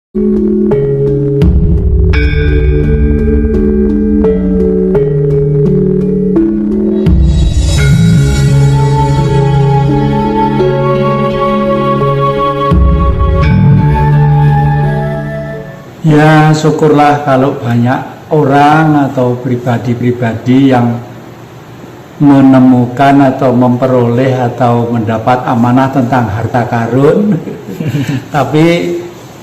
Ya, syukurlah kalau banyak orang atau pribadi-pribadi yang menemukan atau memperoleh atau mendapat amanah tentang harta karun. Tapi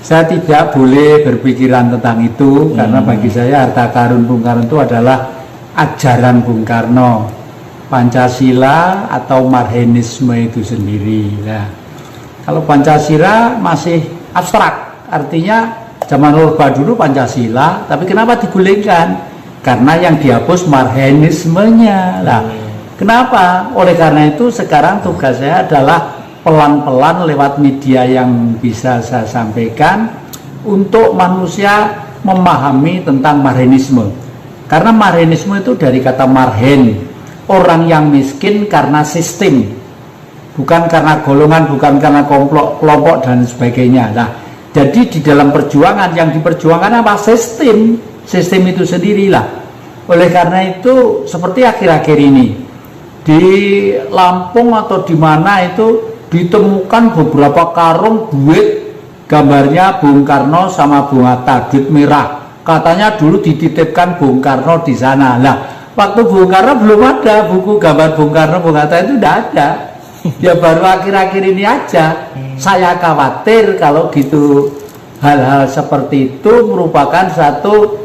saya tidak boleh berpikiran tentang itu, karena bagi saya harta karun Bung Karno itu adalah ajaran Bung Karno, Pancasila atau Marxisme itu sendiri. Nah, kalau Pancasila masih abstrak, artinya zaman Orba dulu Pancasila, tapi kenapa digulingkan? Karena yang dihapus Marxismenya. Nah, kenapa? Oleh karena itu sekarang tugas saya adalah pelan-pelan lewat media yang bisa saya sampaikan untuk manusia memahami tentang Marxisme. Karena Marxisme itu dari kata marhen, orang yang miskin karena sistem, bukan karena golongan, bukan karena kelompok dan sebagainya. Nah, jadi di dalam perjuangan yang diperjuangkan apa? Sistem itu sendirilah. Oleh karena itu seperti akhir-akhir ini di Lampung atau di mana itu ditemukan beberapa karung duit gambarnya Bung Karno sama Bung Hatta, duit merah. Katanya dulu dititipkan Bung Karno di sana. Nah, waktu Bung Karno belum ada buku gambar Bung Karno, Bung Hatta itu tidak ada. Ya baru akhir-akhir ini aja. Saya khawatir kalau gitu hal-hal seperti itu merupakan satu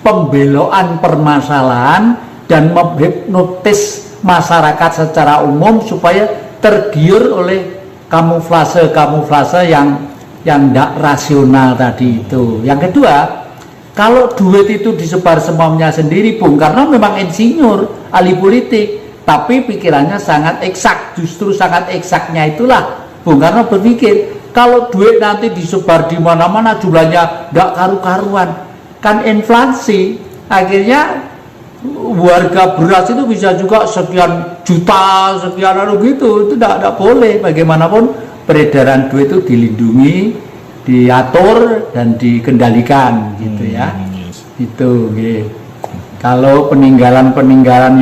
pembelokan permasalahan dan menghipnotis masyarakat secara umum supaya tergiur oleh kamuflase yang tidak rasional tadi itu. Yang kedua, kalau duit itu disebar semuanya sendiri, Bung Karno memang insinyur, ahli politik, tapi pikirannya sangat eksak. Justru sangat eksaknya itulah Bung Karno berpikir, kalau duit nanti disebar di mana-mana jumlahnya tidak karu-karuan, kan inflasi, akhirnya warga beras itu bisa juga sekian juta, sekian gitu, itu tidak boleh. Bagaimanapun peredaran duit itu dilindungi, diatur dan dikendalikan gitu ya. Itu gitu. Kalau peninggalan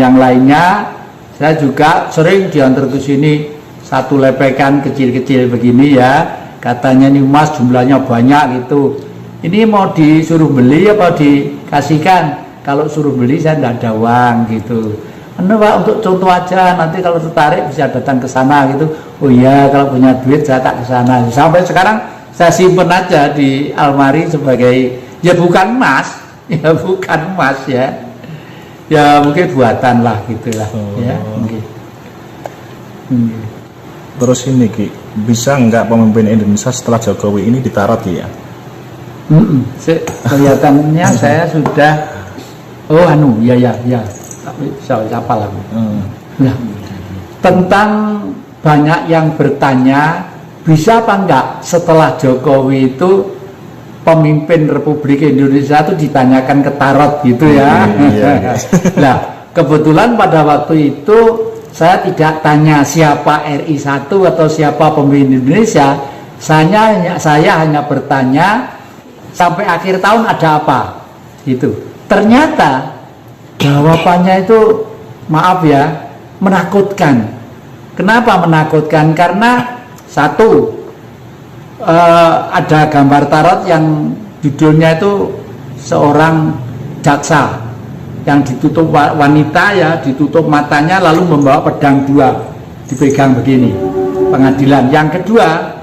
yang lainnya, saya juga sering diantar ke sini satu lepekan kecil-kecil begini ya, katanya nih Mas jumlahnya banyak gitu, ini mau disuruh beli apa dikasihkan? Kalau suruh beli saya tidak ada uang gitu. Pak, untuk contoh aja, nanti kalau tertarik bisa datang ke sana gitu. Oh iya, kalau punya duit saya tak ke sana. Sampai sekarang saya simpen aja di almari sebagai, ya bukan emas, ya bukan emas ya. Ya mungkin buatan lah gitulah. Ya mungkin. Terus ini Ki, bisa nggak pemimpin Indonesia setelah Jokowi ini ditarot ya? Kelihatannya saya sudah ya siapa lagi? Nah, tentang banyak yang bertanya bisa apa enggak setelah Jokowi itu pemimpin Republik Indonesia itu ditanyakan ke tarot gitu ya. Nah, kebetulan pada waktu itu saya tidak tanya siapa RI 1 atau siapa pemimpin Indonesia. Saya hanya bertanya sampai akhir tahun ada apa gitu. Ternyata jawabannya itu, maaf ya, menakutkan. Kenapa menakutkan? Karena satu, ada gambar tarot yang judulnya itu seorang jaksa yang ditutup wanita ya, ditutup matanya lalu membawa pedang dua dipegang begini, pengadilan. Yang kedua,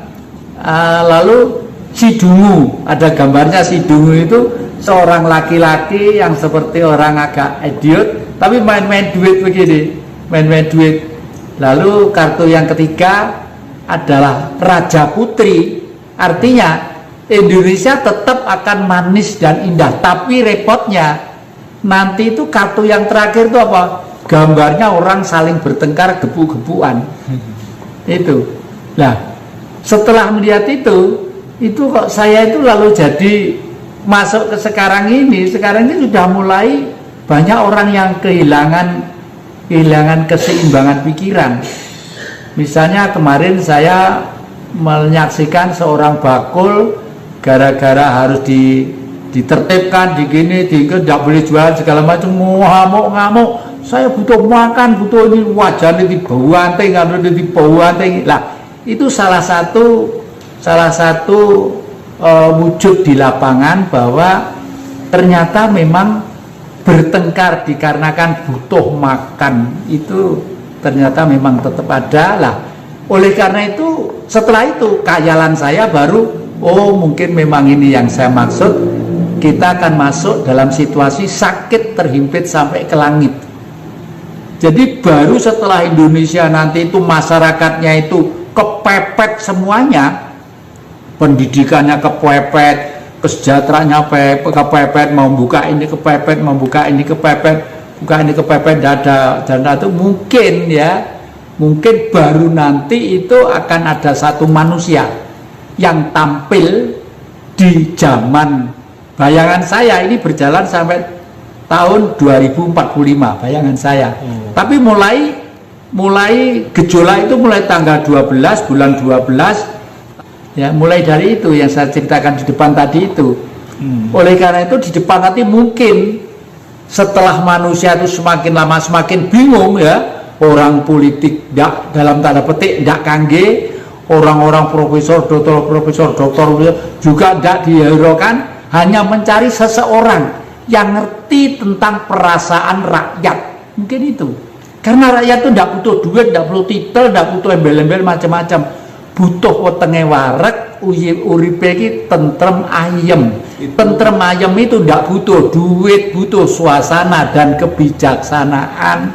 lalu si dungu, ada gambarnya si dungu itu seorang laki-laki yang seperti orang agak idiot tapi main-main duit begini, main-main duit. Lalu kartu yang ketiga adalah Raja Putri, artinya Indonesia tetap akan manis dan indah, tapi repotnya nanti itu kartu yang terakhir itu apa? Gambarnya orang saling bertengkar gebu-gebuan. Itu. Nah, setelah melihat itu kok saya itu lalu jadi masuk ke sekarang ini sudah mulai banyak orang yang kehilangan keseimbangan pikiran. Misalnya kemarin saya menyaksikan seorang bakul gara-gara harus ditertibkan, digini, tidak boleh jualan segala macam, ngamuk. Saya butuh makan, butuh ini, wajahnya dibawanting, kalau dibawanting. Lah, itu salah satu wujud di lapangan bahwa ternyata memang bertengkar dikarenakan butuh makan itu ternyata memang tetap ada lah. Oleh karena itu setelah itu khayalan saya baru mungkin memang ini yang saya maksud, kita akan masuk dalam situasi sakit terhimpit sampai ke langit. Jadi baru setelah Indonesia nanti itu masyarakatnya itu kepepet semuanya, pendidikannya kepepet, kesejahteraannya kepepet, mau buka ini kepepet, buka ini kepepet, dada itu mungkin baru nanti itu akan ada satu manusia yang tampil di zaman, bayangan saya ini berjalan sampai tahun 2045 bayangan saya. Tapi mulai gejolak itu mulai tanggal 12 bulan 12 ya, mulai dari itu yang saya ceritakan di depan tadi itu. Oleh karena itu di depan nanti mungkin setelah manusia itu semakin lama semakin bingung ya, orang politik dalam tanda petik tidak kangge, orang-orang profesor doktor juga tidak dihiraukan, hanya mencari seseorang yang ngerti tentang perasaan rakyat. Mungkin itu karena rakyat itu tidak butuh duit, tidak butuh titel, tidak butuh embel-embel macam-macam, butuh wetenge wareg, uripe iki tentrem ayem. Tentrem ayem itu tidak butuh duit, butuh suasana dan kebijaksanaan.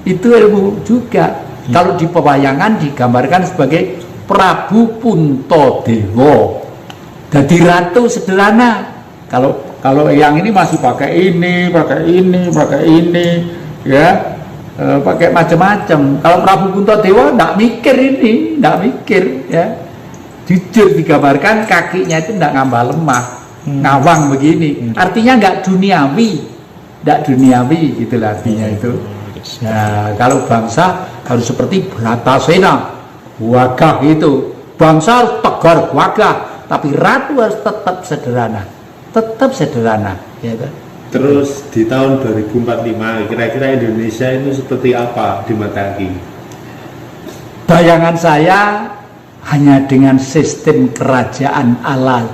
Itu ilmu juga. Kalau di pewayangan digambarkan sebagai Prabu Puntadewa, jadi ratu sederhana. Kalau yang ini masih pakai ini ya, pakai macam-macam. Kalau Prabu Puntadewa tidak mikir ya. Jujur digambarkan kakinya itu tidak ngambah lemah, ngawang begini. Artinya nggak duniawi, itulah artinya itu. Ya, kalau bangsa harus seperti Bratasena, wagah itu. Bangsa harus tegar wagah, tapi ratu harus tetap sederhana. Ya, kan? Terus di tahun 2045 kira-kira Indonesia itu seperti apa di mata Ki? Bayangan saya hanya dengan sistem kerajaan ala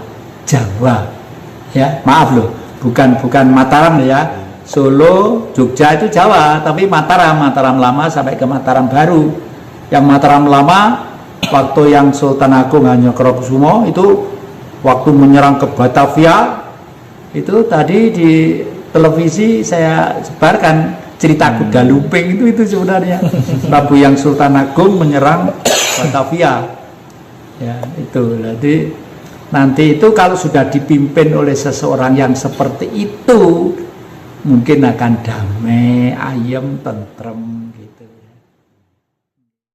Jawa. Ya, maaf loh, bukan Mataram ya. Solo, Jogja itu Jawa, tapi Mataram lama sampai ke Mataram baru. Yang Mataram lama waktu yang Sultan Agung Hanyokrokusumo itu waktu menyerang ke Batavia, itu tadi di televisi saya sebarkan cerita kuda lumping itu sebenarnya Prabu yang Sultan Agung menyerang Batavia. Ya, itu. Jadi nanti itu kalau sudah dipimpin oleh seseorang yang seperti itu, mungkin akan damai, ayem, tentrem.